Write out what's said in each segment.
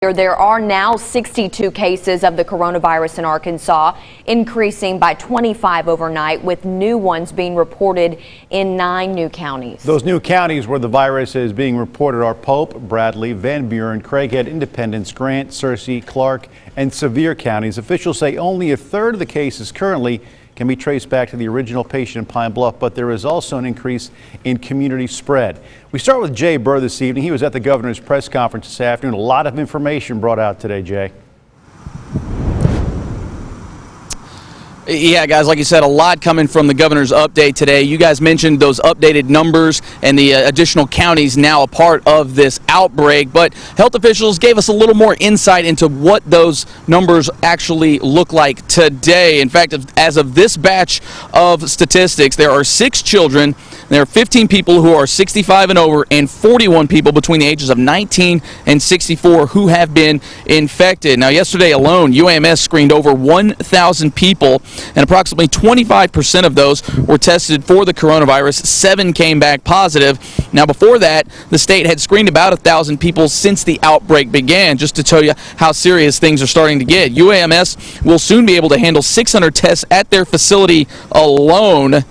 There are now 62 cases of the coronavirus in Arkansas, increasing by 25 overnight, with new ones being reported in 9 new counties. Those new counties where the virus is being reported are Pope, Bradley, Van Buren, Craighead, Independence, Grant, Searcy, Clark, and Sevier counties. Officials say only a third of the cases currently can be traced back to the original patient in Pine Bluff, but there is also an increase in community spread. We start with Jay Burr this evening. He was at the governor's press conference this afternoon. A lot of information brought out today, Jay. Yeah, guys, like you said, a lot coming from the governor's update today. You guys mentioned those updated numbers and the additional counties now a part of this outbreak, but health officials gave us a little more insight into what those numbers actually look like today. In fact, as of this batch of statistics, there are 6 children, there are 15 people who are 65 and over, and 41 people between the ages of 19 and 64 who have been infected. Now, yesterday alone, UAMS screened over 1,000 people, and approximately 25% of those were tested for the coronavirus. 7 came back positive. Now, before that, the state had screened about 1,000 people since the outbreak began, just to tell you how serious things are starting to get. UAMS will soon be able to handle 600 tests at their facility alone.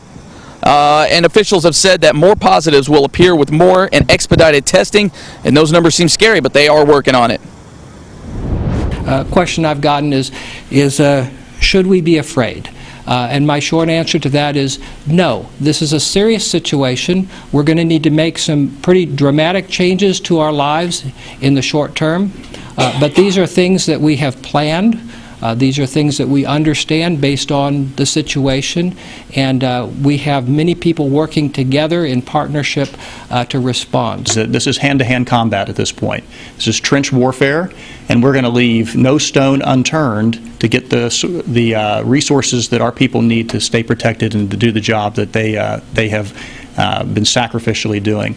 And officials have said that more positives will appear with more and expedited testing, and those numbers seem scary, but they are working on it. Question I've gotten is should we be afraid? And my short answer to that is no. This is a serious situation. We're going to need to make some pretty dramatic changes to our lives in the short term, but these are things that we have planned. These are things that we understand based on the situation, and we have many people working together in partnership to respond. This is hand-to-hand combat at this point. This is trench warfare, and we're going to leave no stone unturned to get the resources that our people need to stay protected and to do the job that they have been sacrificially doing.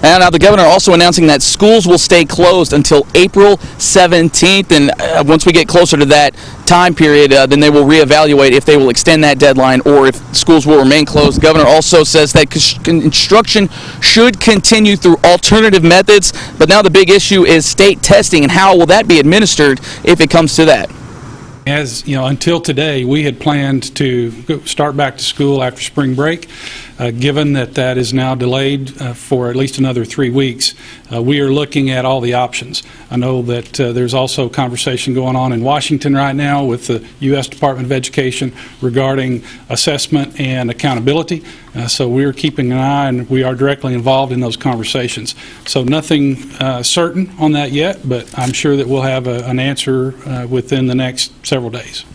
And now the governor also announcing that schools will stay closed until April 17th. And once we get closer to that time period, then they will reevaluate if they will extend that deadline or if schools will remain closed. The governor also says that instruction should continue through alternative methods. But now the big issue is state testing, and how will that be administered if it comes to that? As you know, until today, we had planned to start back to school after spring break. Given that that is now delayed for at least another 3 weeks, we are looking at all the options. I know that there's also conversation going on in Washington right now with the U.S. Department of Education regarding assessment and accountability. So we're keeping an eye, and we are directly involved in those conversations. So nothing certain on that yet, but I'm sure that we'll have an answer within the next several days.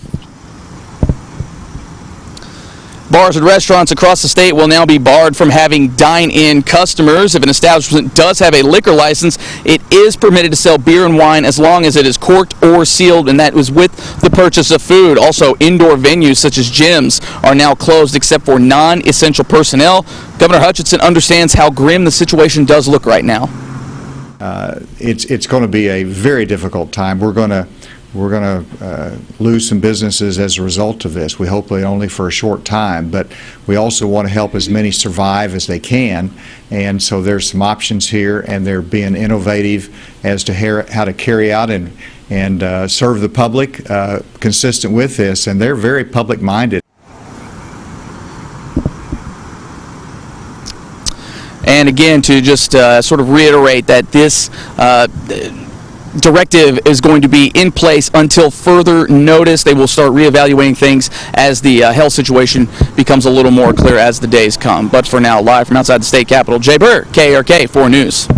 Bars and restaurants across the state will now be barred from having dine-in customers. If an establishment does have a liquor license, it is permitted to sell beer and wine as long as it is corked or sealed, and that was with the purchase of food. Also, indoor venues such as gyms are now closed except for non-essential personnel. Governor Hutchinson understands how grim the situation does look right now. It's going to be a very difficult time. We're going to lose some businesses as a result of this. We hope only for a short time, but we also want to help as many survive as they can, and so there's some options here, and they're being innovative as to how to carry out and serve the public consistent with this, and they're very public-minded. And again, to just sort of reiterate that this directive is going to be in place until further notice. They will start reevaluating things as the health situation becomes a little more clear as the days come. But for now, live from outside the state capitol, Jay Burr, KRK 4 News.